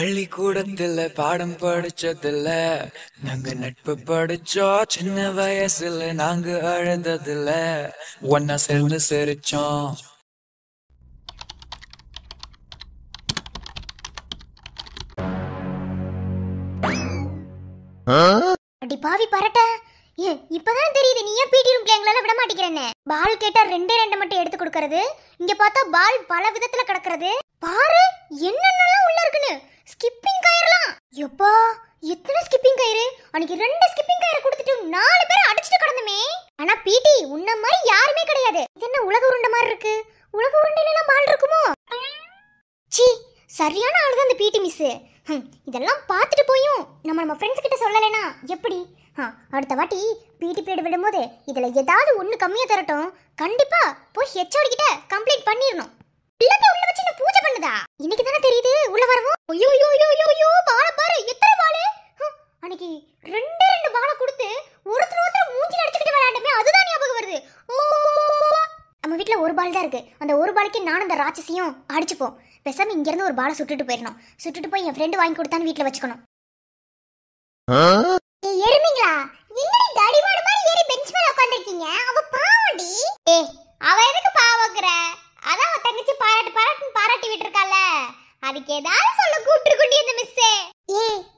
பள்ளிக்கூடத்துல பாடம் படிச்சதில்ல, நாங்க நட்பு படிச்சோம். சின்ன வயசுல நாங்க அழுததில்ல, ஒன்னா சேர்ந்து சிரிச்சோம். அடி பாவி பரட்ட, இப்பதான் தெரியுது நீ ஏன் பிடி ரூம்ல எங்களால விட மாட்டேங்கிறேன்னு. பால் கேட்டா ரெண்டே ரெண்டு மட்டும் எடுத்து கொடுக்கறது, இங்க பார்த்தா பால் பல விதத்துல கிடக்குறது. பாரு என்னென்னலாம் உள்ள இருக்குன்னு. ஸ்கிப்பிங் கயிறுலாம், எப்பா எத்தனை ஸ்கிப்பிங் கயிறு. அன்னைக்கு 2 ஸ்கிப்பிங் கயிறு கொடுத்துட்டு 4 பேரை அடிச்சுட்டு கிடந்தமே. ஆனா பிடி உன்ன மாதிரி யாருமே கிடையாது. இது என்ன உலக உருண்டை மாதிரி இருக்கு? உலக உருண்டையில எல்லாம் பால் இருக்குமோ? சி, சரியான ஆளுதான் அந்த பிடி மிஸ். இதெல்லாம் பார்த்துட்டு போயும் நம்ம ஃப்ரெண்ட்ஸ் கிட்ட சொல்லலைனா எப்படி? அடுத்த வாட்டி பிடி பீரியட் விடும்போது இதுல ஏதாவது ஒண்ணு கம்மியா தரட்டும். கண்டிப்பா போய் ஹெச்ஓடி கிட்ட கம்ப்ளைண்ட் பண்ணிரணும். இல்லங்க உள்ள வச்சு நான் பூஜை பண்ணுதா? இன்னைக்கு தானே தெரியுது உள்ள வரவும். ஐயோ ஐயோ ஐயோ ஐயோ, பால பாரு எத்தனை பால். அன்னைக்கு 2 பால கொடுத்து ஒருத்தர் மூஞ்சில அடிச்சுக்கிட்டு விளையாண்டமே, அதுதான் ஞாபகம் வருது. ஓ, நம்ம வீட்ல ஒரு பால் தான் இருக்கு. அந்த ஒரு பாலுக்கு நானும் அந்த ராட்சசியும் அடிச்சுப்போம். பேசாம இங்க இருந்து ஒரு பாலை சுட்டுட்டு போயிடணும். சுட்டுட்டு போய் என் ஃப்ரெண்டு வாங்கி கொடுத்தான்னு வீட்ல வச்சுக்கணும். எருமிங்களா, என்னடி தடிமாடு மாதிரி ஏறி பெஞ்ச் மேல உட்கார்ந்திருக்கீங்க? அவ பாவடி. அவ எதுக்கு பாவங்கற? அதான் அவ தங்கச்சி பாராட்டி விட்டுருக்கால, அதுக்கு ஏதாவது சொல்ல கூப்பிட்டுருக்குண்டி அந்த மிஸ்.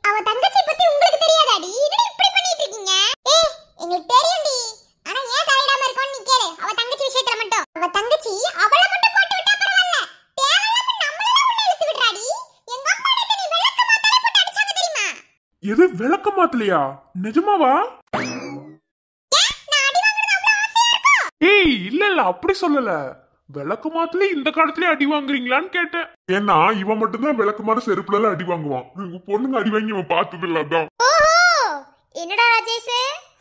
அவ தங்கச்சி பத்தி உங்களுக்கு தெரியாதாடி? என்னடி இப்படி பண்ணிட்டு இருக்கீங்க? எங்களுக்கு தெரியும்டி, ஆனா ஏன் தலையிடாம இருக்கோன்னு நீ கேளு. அவ தங்கச்சி விஷயத்துல மட்டும். அவ தங்கச்சி அவளை மட்டும் போட்டு விட்டா பரவாயில்ல, தேவையில்லாம நம்மளெல்லாம் உள்ள இழுத்து விடுறாடி. எங்க அம்மா எடுத்து நீ விளக்க மாத்தாலே போட்டு அடிச்சாங்க தெரியுமா? எது விளக்க மாத்தலையா? நிஜமாவா? ஏய் இல்ல இல்ல, அப்படி சொல்லல. விளக்கு மாத்துல இந்த காலத்துல அடி வாங்குறீங்களான்னு கேட்டேன். ஏன்னா இவன் மட்டும்தான் விளக்கு மாற செருப்புல அடி வாங்குவான். பொண்ணுங்க அடி வாங்கி இவன் பார்த்தது இல்ல. அதான். என்னடா ராஜேஷ்,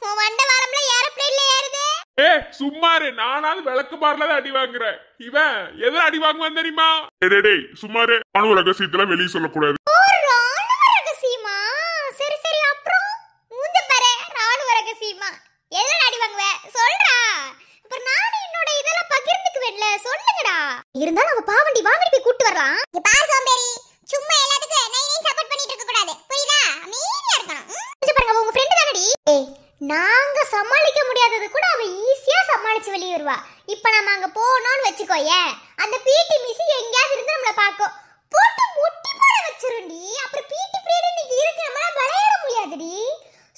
உன் வண்ட வாரம்ல ஏரோப்ளேன்ல ஏறுதே? சும்மாரு, நானாவது விளக்கு மாறல அடி வாங்குறேன். இவன் எதுல அடி வாங்குவான் தெரியுமா? டேய் சும்மாரு, ராணுவ ரகசியத்துல வெளியே சொல்லக்கூடாது. ராணுவ ரகசியமா? சரி சரி, அப்புறம் மூஞ்ச பாரு. ராணுவ ரகசியமா எதுல அடி வாங்குவ சொல்றா. அப்புறம் நானே என்னோட இதெல்லாம் பகிர்ந்துக்குவேன்ல, சொல்லுங்கடா. இருந்தாலும் அவ பாவண்டி, வாங்கடி போய் கூட்டி வரலாம். இங்க பாரு சோம்பேறி, சும்மா எல்லாத்துக்கும் நை சப்போர்ட் பண்ணிட்டு இருக்க கூடாது, புரியுதா? அமைதியா இருக்கணும். கொஞ்சம் பாருங்க, உங்க ஃப்ரெண்ட் தானடி. நாங்க சமாளிக்க முடியாதது கூட அவ ஈஸியா சமாளிச்சு வெளிய வருவா. இப்ப நாம அங்க போனோம்னு வெச்சுக்கோயே, அந்த பிடி மிஸ் எங்கயாவது இருந்து நம்மள பாக்கும், போட்டு முட்டி போட வச்சிருண்டி. அப்புறம் பிடி பீரியட் இன்னைக்கு இருக்கு, நம்மளால விளையாட முடியாதுடி.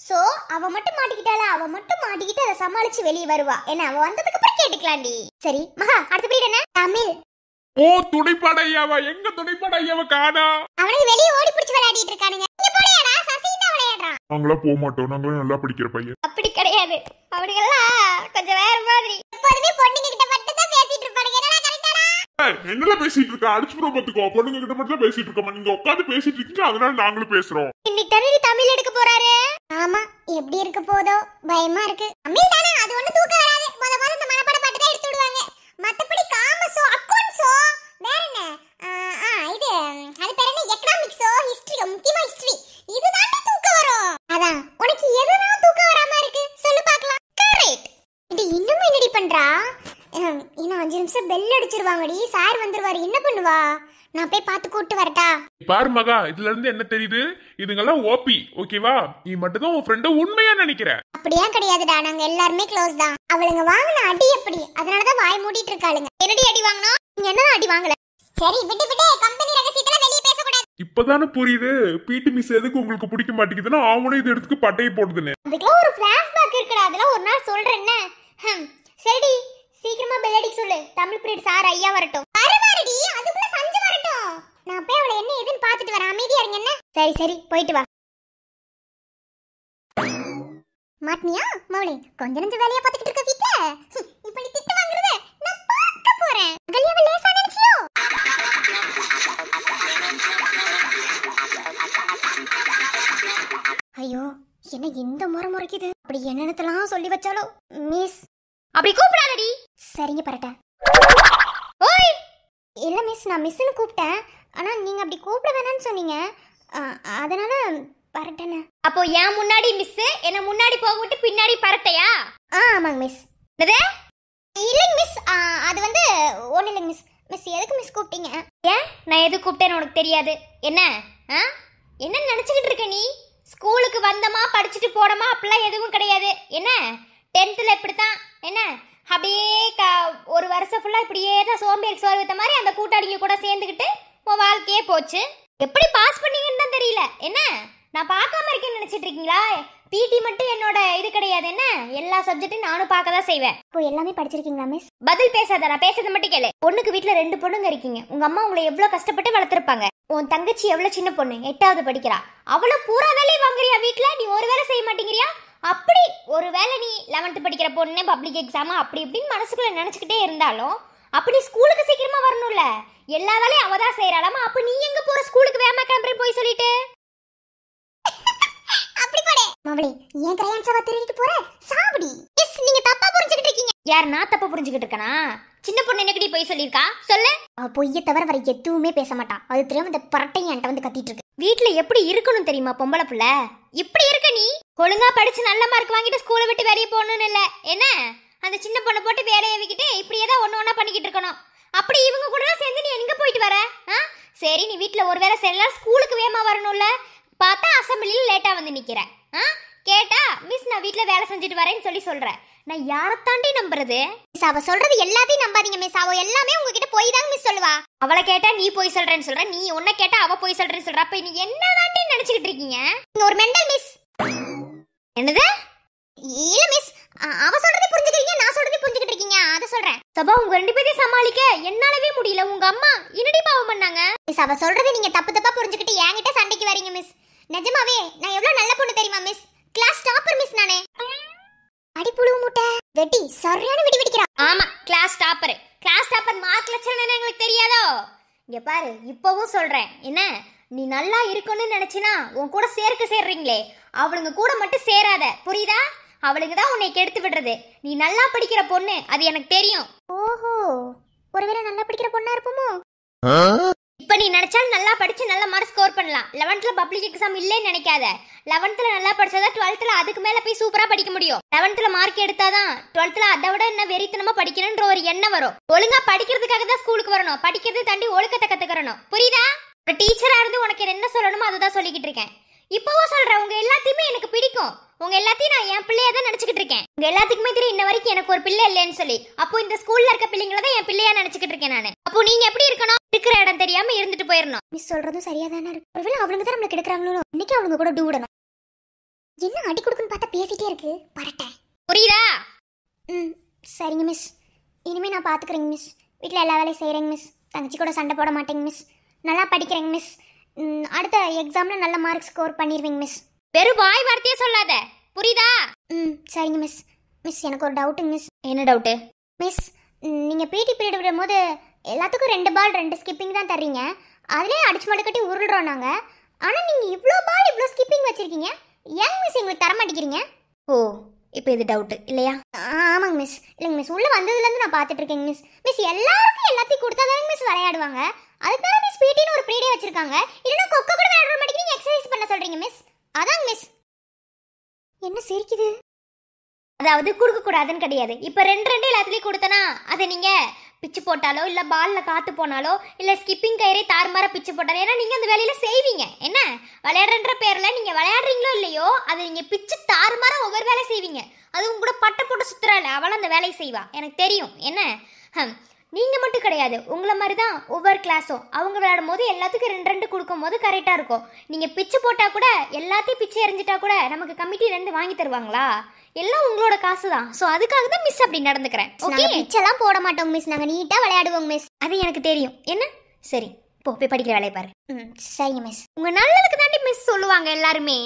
சோ அவ மட்டும் மாட்டிக்கிட்டால, அவ மட்டும் மாட்டிக்கிட்டு அதை சமாளிச்சு வெளிய வருவா. என்ன, அவ வந்ததுக்கு அப்புறம் கேட்டுக்கலாம்டி. சரி மகா, அடுத்த பீரியட் என்ன? தமிழ். ஓ, துணைப்பாட ஐயாவா? எங்க துணைப்பாட ஐயாவை காணா? அவனுக்கு வெளிய ஓடி பிடிச்சு விளையாடிட்டு இருக்கானுங்க. இங்க போடியாடா, சசினா விளையாடுறான். நாங்களா போக மாட்டோம், நாங்களும் நல்லா படிக்கிற பையன். அப்படி கிடையாது, அவனுங்கெல்லாம் கொஞ்சம் வேற மாதிரி. எப்போதுமே பொண்ணுங்க கிட்ட மட்டும் தான் பேசிட்டு இருப்பானுங்க. என்னடா கரெக்டாடா? என்னல பேசிட்டு இருக்க? அடிச்சு பாத்துக்கோ. பொண்ணுங்க கிட்ட மட்டும் தான் பேசிட்டு இருக்கோம். நீங்க உட்காந்து பேசிட்டு இருக்கீங்க, அதனால நாங்களும் பேசுறோம். இன்னைக்கு தண்ணி தமிழ் எடுக்க போறாரு. ஆமா, எப்படி இருக்க போதோ பயமா இருக்கு. தமிழ் தானே, அது ஒண்ணு தூக்க வராது. முதல்ல இந்த மனப்பாட பாட்டு தான் எடுத்து விடுவாங்க. மத்தபடி காமர்ஸோ அக்கவுண்ட்ஸோ வேற என்ன, இது அது பேர் என்ன, எக்கனாமிக்ஸோ ஹிஸ்டரியோ, முக்கியமா ஹிஸ்டரி, இதுதான் தூக்க வரும். அதான் உனக்கு எதுதான் தூக்க வராம இருக்கு சொல்லு பார்க்கலாம். கரெக்ட். இது இன்னும் என்னடி பண்றா? இன்னும் 5 நிமிஷம் பெல் அடிச்சிருவாங்கடி, சார் வந்துருவாரு. என்ன பண்ணுவா? நான் போய் பார்த்து கூட்டு வரட்டா? பாரு மகா, இதுல இருந்து என்ன தெரியுது? இதுங்கெல்லாம் ஓபி, ஓகேவா? நீ மட்டும் தான் உன் ஃப்ரெண்ட உண்மையா நினைக்கிற. அப்படியே கிடையாதுடா, நாங்க எல்லாரும் க்ளோஸ் தான். அவளுங்க வாங்குன அடி எப்படி, அதனாலதான் வாய் மூடிட்டு இருக்காளுங்க. என்னடி அடி வாங்குனா? நீங்க என்ன அடி வாங்கல? சரி விட்டு விட்டு, கம்பெனி ரகசியத்துல வெளிய பேச கூடாது. இப்பதானே புரியுது பிடி மிஸ் எதுக்கு உங்களுக்கு பிடிக்க மாட்டேங்குதுன்னா அவனே இது எடுத்து பட்டையை போடுதுன்னு. அதுக்குலாம் ஒரு ஃபிளாஷ்பேக் இருக்குடா, அதெல்லாம் ஒரு நாள் சொல்றேன். என்ன சரிடி, சீக்கிரமா பெல் அடிக்க சொல்லு. தமிழ் பீரியட் சார் ஐயா வரட்டும். வரவாரடி, அதுக்குள்ள சஞ்சு வரட்டும். நான் போய் அவளை என்ன ஏதுன்னு பார்த்துட்டு வரேன். அமைதியா இருங்க. என்ன? சரி சரி, போயிட்டு வா. மாட்னியா மௌலி, கொஞ்ச நெஞ்ச வேலையா பார்த்துக்கிட்டு இருக்க வீட்ல இப்ப நீ திட்டு வாங்குறத நான் பார்க்க போறேன். கல்யாண லேசா நினைச்சியோ? ஐயோ, என்ன இந்த முறை முறைக்குது? அப்படி என்னென்னத்தெல்லாம் சொல்லி வச்சாலோ. மிஸ் அப்படி கூப்பிடாதடி. சரிங்க பரட்ட. ஓய் இல்ல மிஸ், நான் மிஸ்ன்னு கூப்பிட்டேன். ஆனா நீங்க அப்படி கூப்பிட வேணாம்னு சொன்னீங்க, அதனால பரட்டன. அப்போ ஏன் முன்னாடி மிஸ், என்ன முன்னாடி போக விட்டு பின்னாடி பரட்டையா? ஆமாங்க மிஸ். என்னது? இல்லைங்க மிஸ், அது ஒன்றும் இல்லைங்க மிஸ். மிஸ் எதுக்கு மிஸ் கூப்பிட்டீங்க? ஏன் நான் எது கூப்பிட்டேன்னு உனக்கு தெரியாது? என்ன ஆ? என்ன நினைச்சுக்கிட்டு இருக்க நீ? ஸ்கூலுக்கு வந்தமா படிச்சுட்டு போனமா அப்படிலாம் எதுவும் கிடையாது. என்ன 10th இப்படித்தான் என்ன அப்படியே ஒரு வருஷம் ஃபுல்லா இப்படியே தான் சோம்பேறி சோறு வைத்த மாதிரி அந்த கூட்டாளிங்க கூட சேர்ந்துக்கிட்டு உன் வாழ்க்கையே போச்சு. எப்படி பாஸ் பண்ணீங்கன்னு தான் தெரியல. என்ன நான் பார்க்காம இருக்கேன்னு நினைச்சிட்டு இருக்கீங்களா? பிடி மட்டும் என்னோட இது கிடையாது. என்ன எல்லா சப்ஜெக்ட்டும் நானும் பார்க்க தான் செய்வேன். இப்போ எல்லாமே படிச்சிருக்கீங்களா மிஸ்? பதில் பேசாத, நான் பேசுறது மட்டும் கேளு. பொண்ணுக்கு வீட்டுல 2 பொண்ணுங்க இருக்கீங்க. உங்க அம்மா உங்களை எவ்வளவு கஷ்டப்பட்டு வளர்த்துருப்பாங்க. உன் தங்கச்சி எவ்வளவு சின்ன பொண்ணு, 8வது படிக்கிறா. அவள பூரா வேலையை வாங்குறியா வீட்டுல? நீ ஒரு வேலை செய்ய மாட்டேங்கிறியா? அப்படி ஒரு வேலை நீ 11th படிக்கிற பொண்ணு பப்ளிக் எக்ஸாம் அப்படி இப்படின்னு மனசுக்குள்ள நினைச்சுக்கிட்டே இருந்தாலும் அப்படி ஸ்கூலுக்கு சீக்கிரமா வரணும்ல. எல்லா வேலையும் அவதான் செய்யறாளாமா. அப்ப நீ எங்க போற ஸ்கூலுக்கு வேமா கிளம்புறேன் போய் சொல்லிட்டு அப்படி போடே மவளே, ஏன் கிரையான்ஸாவா திருடிட்டு போற? சாவடி. மிஸ் நீங்க தப்பா புரிஞ்சுக்கிட்டு இருக்கீங்க. யார் நான் தப்பா புரிஞ்சுக்கிட்டு இருக்கனா? சின்ன பொண்ணு என்னக்கடி போய் சொல்லிருக்கா சொல்லு. அவ பொய்ய தவிர வேற எதுவுமே பேச மாட்டா. அது தெரியாம இந்த பரட்டையை என்கிட்ட வந்து கத்திட்டு இருக்கு. வீட்டுல எப்படி இருக்கணும் தெரியுமா பொம்பளை புள்ள? இப்படி இருக்க நீ ஒழுங்கா படிச்சு நல்ல மார்க் வாங்கிட்டு ஸ்கூலை விட்டு வெளியே போகணும்னு இல்ல. என்ன அந்த சின்ன பொண்ணை போட்டு வேலையை வைக்கிட்டு இப்படியே தான் ஒண்ணு பண்ணிக்கிட்டு இருக்கணும். அப்படி இவங்க கூட சேர்ந்து நீ எங்க போயிட்டு வர? சரி நீ வீட்டுல ஒரு வேலை செய்யலாம், ஸ்கூலுக்கு வேகமா வரணும்ல. பார்த்தா அசம்பிளில லேட்டா வந்து நிக்கிற. கேட்டா மிஸ் நான் வீட்டுல வேலை செஞ்சுட்டு வரேன்னு சொல்றேன். நான் யாரை தாண்டி நம்புறது? மிஸ் அவ சொல்றது எல்லாத்தையும் நம்பாதீங்க மிஸ். அவ எல்லாமே உங்ககிட்ட போய் தாங்க மிஸ் சொல்லுவா. அவளை கேட்டா நீ போய் சொல்றேன்னு சொல்ற, நீ உன்னை கேட்டா அவ போய் சொல்றேன்னு சொல்ற. அப்ப நீ என்ன தாண்டி நினைச்சுக்கிட்டு இருக்கீங்க? நீங்க ஒரு மெண்டல் மிஸ். என்னது? இல்ல மிஸ், அவ சொல்றதை புரிஞ்சுக்கிறீங்க, நான் சொல்றதை புரிஞ்சுக்கிட்டு இருக்கீங்க. அத சொல்றேன். சபா உங்க 2 பேரையும் சமாளிக்க என்னாலவே முடியல. உங்க அம்மா என்னடி பாவம் பண்ணாங்க? மிஸ் அவ சொல்றதை நீங்க தப்பா புரிஞ்சுக்கிட்டு என்கிட்ட சண்டைக்கு வரீங்க மிஸ். நிஜமாவே நான் எவ்வளவு நல்ல பொண்ணு தெரியுமா மிஸ்? கிளாஸ் டாப்பர் மிஸ் நானே. அடிப்புழு மூட்டை வெட்டி சரியான வெடி வெடிக்கிறா. ஆமா class topper. Class topper mark லட்சணம் எங்களுக்கு தெரியாதோ? இங்க பாரு இப்பவும் சொல்றேன். என்ன நீ நல்லா இருக்கணும்னு நினைச்சினா உன் கூட சேர்றீங்களே அவளுங்க கூட மட்டும் சேராத, புரியுதா? அவளுங்க தான் உன்னை கெடுத்து விடுறது. நீ நல்லா படிக்கிற பொண்ணு, அது எனக்கு தெரியும். ஓஹோ, ஒருவேளை நல்லா படிக்கிற பொண்ணா இருப்போமோ? இப்ப நீ நினைச்சாலும் நல்லா படிச்சு நல்ல மார்க் ஸ்கோர் பண்ணலாம். 11th பப்ளிக் எக்ஸாம் இல்லைன்னு நினைக்காத. 11th நல்லா படிச்சாதான் 12th அதுக்கு மேல போய் சூப்பரா படிக்க முடியும். 11th மார்க் எடுத்தாதான் 12th அதை விட என்ன வெறித்தனமா படிக்கணும்ன்ற ஒரு எண்ணம் வரும். ஒழுங்கா படிக்கிறதுக்காக தான் ஸ்கூலுக்கு வரணும். படிக்கிறதை தாண்டி ஒழுக்கத்தை கத்துக்கறணும், புரியுதா? ஒரு டீச்சரா இருந்து உனக்கு என்ன சொல்லணுமோ அதுதான் சொல்லிக்கிட்டு இருக்கேன். இப்பவும் சொல்றேன், உங்க எல்லாத்தையுமே எனக்கு பிடிக்கும். உங்க எல்லாத்தையும் நான் என் பிள்ளையா தான் நினைச்சுக்கிட்டு இருக்கேன். உங்க எல்லாத்துக்குமே தெரியும் இன்ன வரைக்கும் எனக்கு ஒரு பிள்ளை இல்லைன்னு சொல்லி. அப்போ இந்த ஸ்கூல்ல இருக்க பிள்ளைங்கள தான் என் பிள்ளையா நினைச்சுக்கிட்டு இருக்கேன் நானு. அப்போ நீங்க எப்படி இருக்கணும்? இருக்கிற இடம் தெரியாம இருந்துட்டு போயிடணும். மிஸ் சொல்றதும் சரியா தானே இருக்கு. ஒருவேளை அவளுங்க தான் நம்மளுக்கு எடுக்கிறாங்களோ, இன்னைக்கு அவளுங்க கூட டூடணும். என்ன அடி கொடுக்குன்னு பார்த்தா பேசிட்டே இருக்கு பரட்டை. புரியுதா? சரிங்க மிஸ், இனிமே நான் பாத்துக்கிறேங்க மிஸ். வீட்டில் எல்லா வேலையும் செய்கிறேங்க மிஸ். தங்கச்சி கூட சண்டை போட மாட்டேங்க மிஸ். நல்லா படிக்கிறேங்க மிஸ். அடுத்த எக்ஸாம்ல நல்ல மார்க் ஸ்கோர் பண்ணிடுவீங்க மிஸ். வெறும் வாய் வார்த்தையே சொல்லாத, புரியுதா? சரிங்க மிஸ். மிஸ் எனக்கு ஒரு டவுட்டுங்க மிஸ். என்ன டவுட்டு? மிஸ் நீங்கள் பிடி பீரியட் விடும்போது எல்லாத்துக்கும் 2 பால் 2 ஸ்கிப்பிங் தான் தர்றீங்க. அதிலே அடிச்சு மட்டு கட்டி உருள்றோம் நாங்கள். ஆனால் நீங்கள் இவ்வளோ பால் இவ்வளோ ஸ்கிப்பிங் வச்சுருக்கீங்க. ஏங்க மிஸ் எங்களுக்கு தர மாட்டேங்கிறீங்க? ஓ இப்போ இது டவுட்டு இல்லையா? ஆமாங்க மிஸ். இல்லைங்க மிஸ், உள்ளே வந்ததுலேருந்து நான் பார்த்துட்டு இருக்கேங்க மிஸ். மிஸ் எல்லாருக்கும் எல்லாத்தையும் கொடுத்தா தானே மிஸ் விளையாடுவாங்க. அதுக்கு தானே மிஸ் பிடின்னு ஒரு பீரியடே வச்சிருக்காங்க. இல்லைன்னா கொக்கோ கூட விளையாட மாட்டேங்கிறீங்க, எக்ஸசைஸ் பண்ண சொல்கிறீங்க மிஸ். அதாங்க மிஸ். என்ன சிரிக்குது? அதாவது கொடுக்க கூடாதுன்னு கிடையாது. இப்போ 2 எல்லாத்துலயும் கொடுத்தனா அதை நீங்க பிச்சு போட்டாலோ இல்ல பால்ல காத்து போனாலோ இல்ல ஸ்கிப்பிங் கயிறை தாறுமாற பிச்சு போட்டாலோ, ஏன்னா நீங்க அந்த வேலையில செய்வீங்க. என்ன விளையாடுற பேர்ல நீங்க விளையாடுறீங்களோ இல்லையோ அதை நீங்க பிச்சு தாறுமாற ஒவ்வொரு வேலை செய்வீங்க. அது உங்க கூட பட்டை போட்டு சுத்துறாள் அவளும் அந்த வேலையை செய்வா, எனக்கு தெரியும். என்ன நீங்க மட்டும் கிடையாது, உங்களை மாதிரி தான் ஒவ்வொரு கிளாஸும். அவங்க விளையாடும் போது எல்லாத்துக்கும் 2 கொடுக்கும் போது கரெக்டா இருக்கும். நீங்க பிச்சு போட்டா கூட எல்லாத்தையும் பிச்சு எறிஞ்சிட்டா கூட நமக்கு கமிட்டில இருந்து வாங்கி தருவாங்களா? எல்லாம் உங்களோட காசு தான். ஸோ அதுக்காக தான் மிஸ் அப்படி நடந்துக்கிறேன். ஓகே, பிச்செல்லாம் போட மாட்டோம் மிஸ். நாங்கள் நீட்டாக விளையாடுவோங்க மிஸ். அது எனக்கு தெரியும். என்ன சரி போய் படிக்கிற வேலையை பாரு. சரிங்க மிஸ். உங்க நல்லதுக்கு தாண்டி மிஸ் சொல்லுவாங்க எல்லாருமே.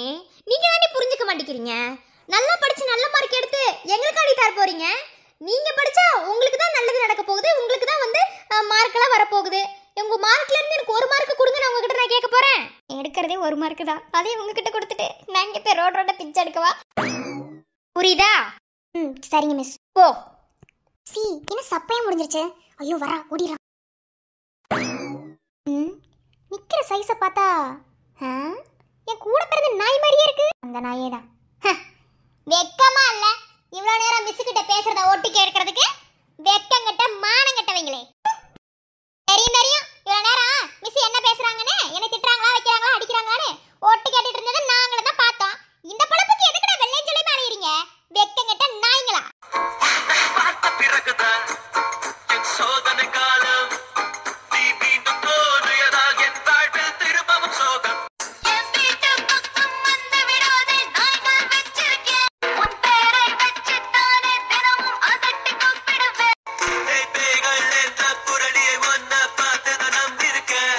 நீங்க தாண்டி புரிஞ்சுக்க மாட்டேங்கிறீங்க. நல்லா படிச்சு நல்ல மார்க் எடுத்து எங்களுக்கு அடி தர போறீங்க. நீங்க படிச்சா உங்களுக்கு தான் நல்லது நடக்க போகுது. உங்களுக்கு தான் வந்து மார்க்கெல்லாம் வரப்போகுது. உங்க மார்க்ல இருந்து எனக்கு 1 மார்க் கொடுங்க, நான் உங்ககிட்ட நான் கேட்க போறேன். எடுக்கிறதே 1 மார்க் தான், அதே உங்ககிட்ட கொடுத்துட்டு நான் இங்கே போய் ரோட பிச்சை எடுக்கவா? புரியுதா? சரிங்க மிஸ். போ. சி என்ன சப்பையா முடிஞ்சிருச்சு. ஐயோ வரா, ஓடிடலாம். நிக்கிற சைஸை பார்த்தா என் கூட பிறந்த நாய் மாதிரியே இருக்கு. அந்த நாயே தான். வெக்கமா இல்ல இவ்வளோ நேரம் மிஸ் கிட்ட பேசுறத ஒட்டு கேட்கறதுக்கு? வெக்கங்கட்ட மானங்கட்டவங்களே. தெரியும் தெரியும், இவ்வளோ நேரம் மிஸ் மிஸ் என்ன பேசுறாங்கன்னு, என்ன திட்டுறாங்களா வைக்கிறாங்களா அடிக்கிறாங்களான்னு ஓட்டு கேட்டுட்டு இருந்ததை நாங்களும் தான் பார்த்தோம். இந்த பழப்புக்கு எதுக்குடா வெள்ளையும் சொல்லியுமா அலையறீங்க? வெக்கம் கெட்ட நாய்ங்களா. சோதனை காலம் நீ மீண்டும் தோன்றியதால் என் வாழ்வில் திரும்பவும் சோகம். என் வீட்டு பக்கம் வந்து விடாதே, நாய்கள் வச்சிருக்கேன். உன் பேரை வச்சுத்தானே தினமும் அதட்டி கூப்பிடுவேன். பேய்கள் என்ற புரளியை ஒன்ன பார்த்து நம்பிருக்கேன்.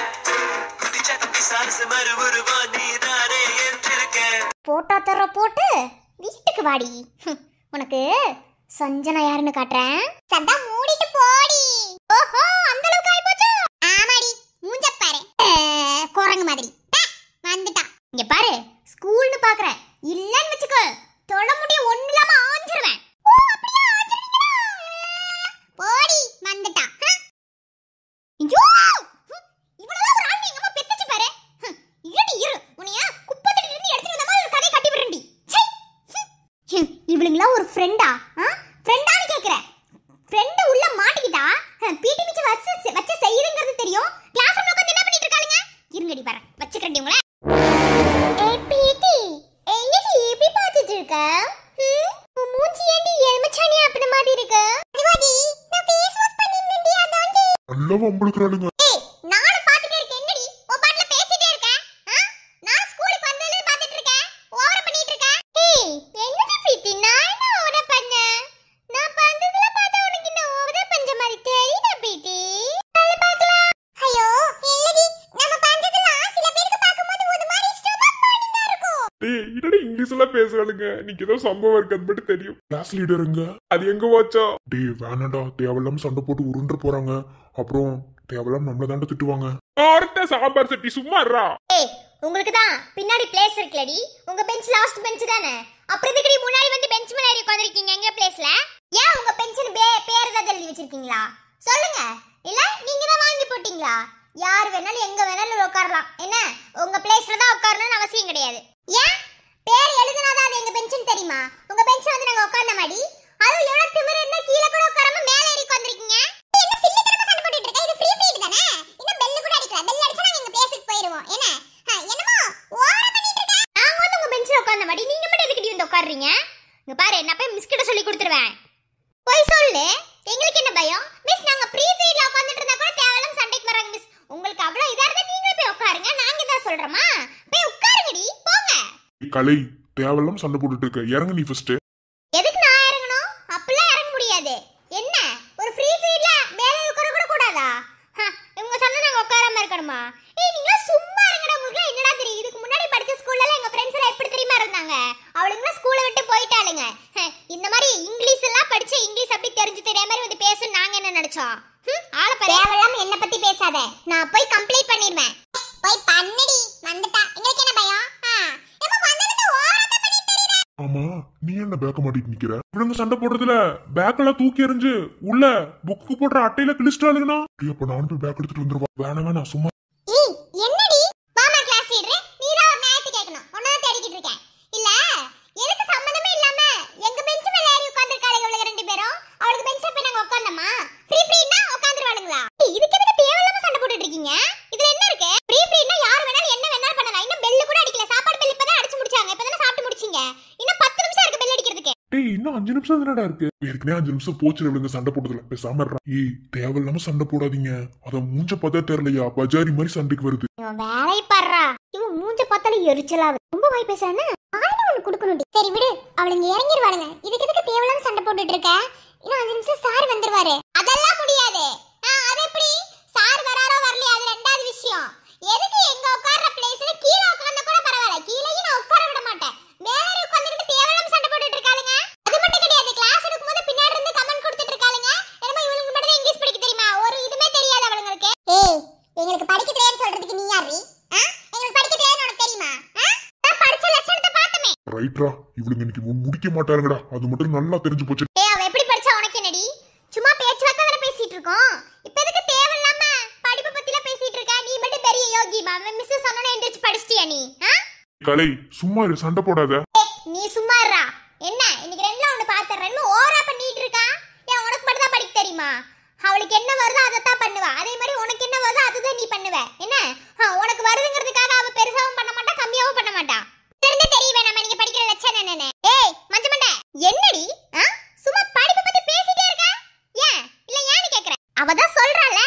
குதிச்ச பிசாசு மறுபுருவா நீதானே என்றிருக்கேன். போட்டோ தர போட்டு வீட்டுக்கு வாடி. உனக்கு சஞ்சனா யாருன்னு காட்டுறேன். சண்டா மூடிட்டு போடி. ஓஹோ, அந்த அளவுக்கு ஆயி போச்சு. ஆமாடி, மூஞ்ச பாரு, குரங்கு மாதிரி வந்துட்டா. இங்க பாரு, ஸ்கூல்னு பாக்குற இல்லன்னு வெச்சுக்கோ, தொட முடிய ஒண்ணு இல்லாம ஆஞ்சிருவேன். ஓ, அப்படியே ஆஞ்சிருவீங்களா? போடி, வந்துட்டா. ஐயோ, இவ்வளவு ஒரு ஆள் எங்க அம்மா பெத்துச்சு பாரு. இரு இரு, உன்னைய குப்பத்தடியில இருந்து எடுத்துட்டு வந்த மாதிரி ஒரு கதை கட்டி விடுறேன்டி. இவளுங்களா ஒரு ஃப்ரெண்டா? ஃப்ரெண்டான்னு கேக்குற? ஃப்ரெண்ட் உள்ள மாட்டிக்கிட்டா பிடி மிச்ச வச்சு செய்யுதுங்கிறது தெரியும். கிளாஸ் ரூம்ல உட்கார்ந்து என்ன பண்ணிட்டு இருக்காளுங்க? இருங்கடி பாரு, வச்சுக்கறேன்டி உங்கள. ஏய் பிடி, என்னடி இப்படி பாத்துட்டு இருக்க? உன் மூஞ்சி ஏண்டி எலுமிச்சாணி அப்படி மாதிரி இருக்கு? அதுவாடி, நான் ஃபேஸ் வாஷ் பண்ணிட்டேன்டி அதான்டி. நல்லா வம்பளுக்குறாளுங்க. ஏய், நானும் பாத்துட்டே இருக்கேன். என்னடி உன் பாட்டுல பேசிட்டே இருக்க? நான் ஸ்கூலுக்கு வந்ததுல பாத்துட்டு இருக்கேன். ஓவரா பண்ணிட்டு இருக்க. ஏய், என்னடி பிரீத்தி, நான் என்ன ஓவரா பண்ணேன்? நான் பண்றதுல பார்த்தா உனக்கு என்ன ஓவரா பண்ற மாதிரி தெரியுதா பிரீத்தி? சொல்ல பார்க்கலாம். ஐயோ, இல்லடி, நம்ம பண்றதுல சில பேருக்கு பாக்கும்போது ஒரு மாதிரி ஸ்டமக் பெயினா இருக்கும். டேய், என்னடா இங்கிலீஷ் எல்லாம் பேசுறாளுங்க? நீங்க ஏதோ சம்பவம் இருக்கு, அது மட்டும் தெரியும். கிளாஸ் லீடருங்க, அது எங்க வாச்சா? டேய் வேணாடா, தேவையில்லாம சண்டை போட்டு உருண்டு போறாங்க. அப்புறம் தேவையில்லாம நம்மள தாண்ட திட்டுவாங்க. ஆர்ட்ட சாம்பார் சட்டி சும்மா இருடா. ஏய், உங்களுக்கு தான் பின்னாடி பிளேஸ் இருக்குலடி. உங்க பெஞ்ச் லாஸ்ட் பெஞ்ச் தானே. அப்புறம் எதுக்கு முன்னாடி வந்து பெஞ்ச் மேல ஏறி உட்கார்ந்திருக்கீங்க எங்க பிளேஸ்ல? ஏன் உங்க பெஞ்ச்னு பேர் தான் எழுதி வச்சிருக்கீங்களா? சொல்லுங்க. இல்ல நீங்க தான் வாங்கி போட்டீங்களா? யார் வேணாலும் எங்க வேணாலும் உட்காரலாம். என்ன உங்க பிளேஸ்ல தான் உட்காரணும்னு அவசியம் கிடையாது. ஏன் பேர் எழுதுனாதான் அது எங்க பெஞ்ச்னு தெரியுமா? உங்க பெஞ்ச் வந்து நாங்க உட்கார்ந்த மாதிரி. அது எவ்வளவு திமிரு இருந்தா கீழ கூட உட்காராம மேல ஏறி உட்கார்ந்திருக்கீங்க. என்ன சில்லித்தனமா சண்டை போட்டுட்டு இருக்க? இது ஃப்ரீ ஃபீட் தானே. இன்னும் பெல் கூட அடிக்கல. பெல் அடிச்சா நாங்க எங்க பிளேஸ்க்கு போயிடுவோம். என்ன என்னமோ ஓவரா பண்ணிட்டு இருக்க? நாங்க வந்து உங்க பெஞ்ச்ல உட்கார்ந்த மாதிரி நீங்க மட்டும் எதுக்கு வந்து உட்கார்றீங்க? இங்க பாரு, நான் போய் மிஸ் கிட்ட சொல்லி கொடுத்துருவேன். போய் சொல்லு. எங்களுக்கு என்ன பயம்? மிஸ் நாங்க ப்ரீ ஃபீட்ல உட்கார்ந்துட்டு இருந்தா கூட தேவலாம் சண்டைக்கு வராங்க மிஸ். உங்களுக்கு அவ்வளவு இதா இருந்தா நீங்களே போய் உட்காருங்க. நாங்க தான் சொல்றோமா? போய் உட்காருங்கடி, போங்க. கலை, தேவையில்லாம சண்டை போட்டுட்டு இருக்க. இறங்கு நீ ஃபர்ஸ்ட். எதுக்கு நான் இறங்கணும்? அப்பலாம் இறங்க முடியாது. என்ன ஒரு ஃப்ரீ ஃபீட்ல மேலே உட்கார கூட கூடாதா? இவங்க சொன்னா நாங்க உட்காராம இருக்கணுமா? ஏய், நீங்க சும்மா இருங்கடா. உங்களுக்கு என்னடா தெரியும்? இதுக்கு முன்னாடி படிச்ச ஸ்கூல்ல எங்க ஃப்ரெண்ட்ஸ் எல்லாம் எப்படி தெரியுமா இருந்தாங்க? அவளுங்க ஸ்கூலை விட்டு போயிட்டாளுங்க. இந்த மாதிரி இங்கிலீஷ் எல்லாம் படிச்சு இங்கிலீஷ் அப்படி தெரிஞ்சு தெரிய மாதிரி வந்து பேசணும் நாங்க என்ன நினைச்சோம்? ஆள தேவையில்லாம என்ன பத்தி பேசாத. நான் போய் கம்ப்ளைண்ட் பண்ணிடுவேன். போய் பண்ணுடி. வந்துட்டா. உங்களுக்கு என்ன பயம்? ஏமா வந்ததுல ஓரமா பண்ணிட்டு இருக்கற. ஆமா, நீ என்ன பேக்க மாட்டிட்டு நிக்கிற? இவங்க சண்டை போடுறதுல பேக்கெல்லாம் தூக்கி எறிஞ்சு உள்ள புக்கு போடுற அட்டையில கிழிச்சிட்டாளுங்கண்ணா. அப்ப நானும் போய் பேக் எடுத்துட்டு வந்துருவா. வேணாம் சும்மா. ஏய், என்னடி வாமா கிளாஸ் லீடர்? நீ தான் ஒரு மேத் கேட்கணும். உன்ன தான் தேடிக்கிட்டு இருக்கேன். இல்ல எதுக்கு சம்பந்தமே இல்லாம எங்க பெஞ்ச் மேல ஏறி உட்கார்ந்திருக்காளுங்க இவங்க ரெண்டு பேரும். அவளுக்கு பெஞ்ச்ல போய் நாங்க உட்கார்ந்தோமா? ஃப்ரீ ஃப்ரீனா உட்கார்ந்துருவாளுங்களா? இதுக்கு எதுக்கு தேவையில்லாம சண்டை போட்டுட்டு இருக்கீங்க? இதுல என்ன இருக்கு? ஃப்ரீ ஃப்ரீனா யார் வேணாலும் என்ன வேணாலும் பண்ணலாம். இன்னும் பெல் கூட அடிக்கல. சாப்பாடு பெல் இப்பதான் அடிச்சு முடிச்சாங்க. இப்பதானே சாப்பிட்டு முடிச்சீங்க. இன்னும் 10 நிமிஷம் இருக்கு பெல் அடிக்கிறதுக்கு. டேய், இன்னும் 5 நிமிஷம் தானடா இருக்கு. ஏற்கனவே 5 நிமிஷம் போச்சு இவளுங்க சண்டை போடுறதுல. பேசாம இருடா. ஏய், தேவையில்லாம சண்டை போடாதீங்க. அத மூஞ்ச பார்த்தா தெரியலையா, பஜாரி மாதிரி சண்டைக்கு வருது. இவன் வேலை பாடுறா. இவன் மூஞ்ச பார்த்தாலும் எரிச்சலாவது. ரொம்ப வாய் பேசுறானே. ஆயிரம் ஒண்ணு குடுக்கணும். சரி விடு, அவளுங்க இறங்கிடுவாளுங்க. இதுக்கு எதுக்கு தேவையில்லாம சண்டை போட்டுட்டு இருக்க? இன்னும் 5 நிமிஷம் சார் வந்துருவாரு. அதெல்லாம் முடியாது. அது எப்படி? சார் வராரோ வரலையா அது ரெண்டாவது விஷயம். எதுக்கு எங்க உட்கார்ற பிளேஸ்ல கீழ உட்கார்ந்தா கூட பரவாயில்லை. கீழேயும் நான் உட்கார விட மாட்டேன். மேலே உட்கார்ந்துட்டு தேவையில்லாம சண்டை போட்டுட்டு இருக்காளுங்க. அது மட்டும் கிடையாது, கிளாஸ் எடுக்கும்போது பின்னாடி இருந்து கமெண்ட் கொடுத்துட்டு இருக்காளுங்க. என்னமோ இவளுக்கு மட்டும் இங்கிலீஷ் படிக்க தெரியுமா? ஒரு இதுமே தெரியாது அவளுங்களுக்கு. ஏய், எங்களுக்கு படிக்க தெரியாதுன்னு சொல்றதுக்கு நீ யாரு? எங்களுக்கு படிக்க தெரியாதுன்னு உனக்கு தெரியுமா? நான் படிச்ச லட்சணத்தை பார்த்தமே. ரைட்ரா, இவளுங்க இன்னைக்கு முடிக்க மாட்டாருங்கடா. அது மட்டும் நல்லா தெரிஞ்சு போச்சு. ஏய், அவ எப்படி படிச்சா உனக்கு என்னடி? சும்மா பேச்சு வார்த்தை தான பேசிட்டு இருக்கோம். இப்போ எதுக்கு தேவையில்லாம படிப்பு பத்தில பேசிட்டு இருக்க? நீ மட்டும் பெரிய யோகி மா. மிஸ் சொன்னனே எந்திரச்சு படிச்சிட்டியா நீ? கலை, சும்மா இரு, சண்டை போடாத. நீ சும்மா இருடா. என்ன இன்னைக்கு ரெண்டுல ஒன்னு பாத்துறேன். ஓவரா பண்ணிட்டு இருக்கா? ஏன் உனக்கு மட்டும் தான் படிக்க தெரியுமா? அவளுக்கு என்ன வருதோ அதைத்தான் பண்ணுவா. அதே மாதிரி உனக்கு என்ன வருதோ அதுதான் நீ பண்ணுவ. என்ன உனக்கு வருதுங்கிறதுக்காக அவ பெருசாவும் பண்ண மாட்டா, கம்மியாவும் பண்ண மாட்டா. இருந்து தெரியவே நம்ம நீங்க படிக்கிற லட்சணம் என்னன்னு. ஏய் மஞ்சமண்டை, என்னடி சும்மா படிப்பு பத்தி பேசிட்டே இருக்க? ஏன் இல்ல ஏன்னு கேக்குறேன். அவதான் சொல்றாள,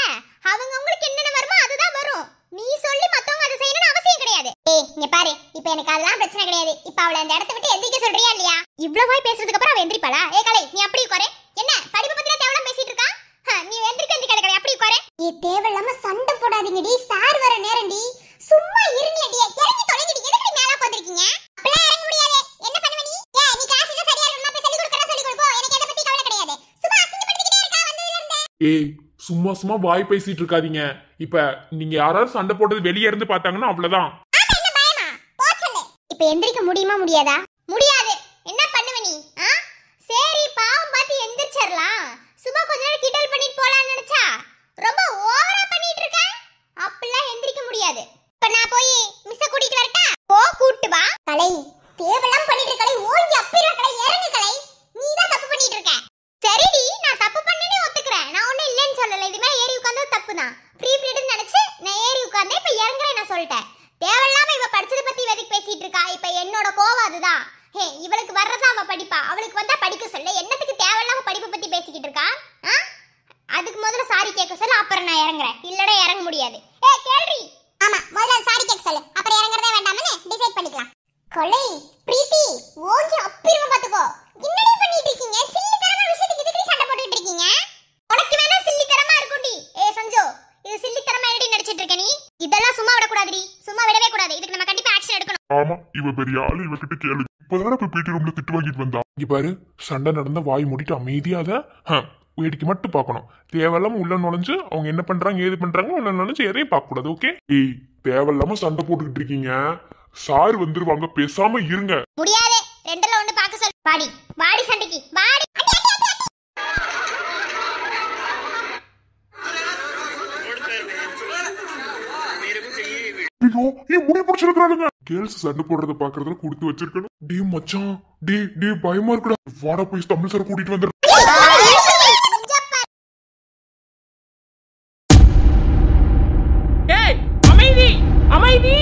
அவங்க உங்களுக்கு என்னென்ன வருமோ அதுதான் வரும். நீ சொல்லி மத்தவங்க அதை செய்யணும்னு அவசியம் கிடையாது. ஏய் இங்க பாரு, இப்போ எனக்கு அதெல்லாம் பிரச்சனை கிடையாது. இப்போ அவளை அந்த இடத்தை விட்டு எந்திரிக்க சொல்றியா இல்லையா? இவ்வளவு வாய் பேசுறதுக்கு அப்புறம் அவ எந்திரிப்பாளா? ஏய் கலை, நீ அப்படி உட்காரு. என்ன படிப்பு பத்தின தேவலாம் பேசிட்டு இருக்கா? நீ எந்திரிக்க கலை அப்படி உட்காரு. ஏ தேவையில்லாம சண்டை போடாதீங்கடி, சார் வர நேரம்டி. சும்மா இருங்கடி, இறங்கி தொலைங்கடி. எதுக்கு மேல உட்கார்ந்திருக்கீங்க? அப்பலாம் இறங்க முடியாது. என்ன பண்ணுவ நீ? ஏய் நீ கிளாஸ்ல சரியா இருக்கணும், போய் சொல்லி கொடுக்கற சொல்லி கொடுப்போ. எனக்கு அத பத்தி கவலை கிடையாது. சும்மா அசிங்கப்படுத்திட்டே இருக்கா வந்ததுல இருந்து. ஏய் சும்மா சும்மா வாய் பேசிட்டு இருக்காதீங்க. இப்ப நீங்க யாராவது சண்டை போட்டது வெளியே இருந்து பார்த்தாங்கன்னா அவ்வளவுதான். என்ன பயமா? போ சொல்லு. இப்போ எந்திரிக்க முடியுமா முடியாதா? முடியாது. என்ன பண்ணுவ நீ? சரி பாவம் பார்த்து எந்திரிச்சிரலாம். சும்மா கொஞ்ச நேரம் கிண்டல் பண்ணிட்டு போலாம்னு நினைச்சா ரொம்ப ஓவரா பண்ணிட்டு இருக்க. அப்பலாம் எந்திரிக்க முடியாது. இப்ப நான் போய் மிஸ்ஸ கூட்டிட்டு வரட்டா? போ கூட்டி வா. கலை தேவலாம் பண்ணிட்டு இருக்கலை, ஓங்கி அப்பிர கலை, இறங்கு கலை. நீ தான் தப்பு பண்ணிட்டு இருக்க. சரிடி, நான் தப்பு பண்ணேனே ஒத்துக்கறேன். நான் ஒண்ணு இல்லன்னு சொல்லல. இது மேல ஏறி உட்கார்ந்தது தப்புதான். ஃப்ரீ ஃப்ரீடம் நினைச்சு நான் ஏறி உட்கார்ந்தேன். இப்ப இறங்குறேன் நான் சொல்லிட்டேன். தேவையில்லாம இவ படிச்சத பத்தி எதுக்கு பேசிட்டு இருக்கா? இப்ப என்னோட கோவம் அதுதான். இவளுக்கு வர்றதா அவ படிப்பா, அவளுக்கு வந்தா படிக்க சொல்ல. என்னத்துக்கு தேவையில்லாம படிப்பை பத்தி பேசிக்கிட்டு இருக்கா? அதுக்கு முதல்ல சாரி கேட்க சொல்ல, அப்புறம் நான் இறங்குறேன். இல்லடா இறங்க முடியாது. ஏய் கேள்றி. ஆமா முதல்ல சாரி கேட்க சொல்லு, அப்புறம் இறங்கறதே வேண்டாம்னு டிசைட் பண்ணிக்கலாம். கொலை பிரீத்தி ஓங்கி அப்பிரம பாத்துக்கோ. என்னடி பண்ணிட்டு இருக்கீங்க? சில்லித்தரமா விஷயத்துக்கு இதுக்கு சண்டை போட்டுட்டு இருக்கீங்க. உனக்கு வேணா சில்லித்தரமா இருக்கும்டி. ஏய் சஞ்சோ, இது சில்லித்தரமா ஏடி நடிச்சிட்டு இருக்க நீ? இதெல்லாம் சும்மா விட கூடாதுடி, சும்மா விடவே கூடாது. இதுக்கு நம்ம கண்டிப்பா ஆக்ஷன் எடுக்கணும். ஆமா இவ பெரிய ஆளு, இவகிட்ட கேளு. இப்பதானே போய் பிடி ரூம்ல திட்டு வாங்கிட்டு வந்தா. இங்க பாரு, சண்டை நடந்த வாய் மூடிட்டு அமைதியாத வேடிக்கை மட்டும் பார்க்கணும். தேவையில்லாம உள்ள நுழைஞ்சு அவங்க என்ன பண்றாங்க ஏது பண்றாங்க உள்ள நுழைஞ்சு எதையும் பார்க்க கூடாது. ஓகே? ஏய் தேவையில்லாம சண்டை போட்டுக்கிட்டு இருக்கீங்க. சார் வந்துருவாங்க, பேசாம இருங்க. முடியாது, ரெண்டுல ஒண்ணு பார்க்க சொல்லு. வாடி வாடி சண்டைக்கு வாடி. ஐயோ ஏன் முடி பிடிச்சிருக்கானுங்க. கேர்ள்ஸ் சண்டை போடுறத பாக்குறதுல கொடுத்து வச்சிருக்கணும். டே மச்சான், டே பயமா இருக்குடா. வாடா போய் தமிழ் சார் கூட்டிட்டு வந்துரு. ஏய் அமைதி அமைதி.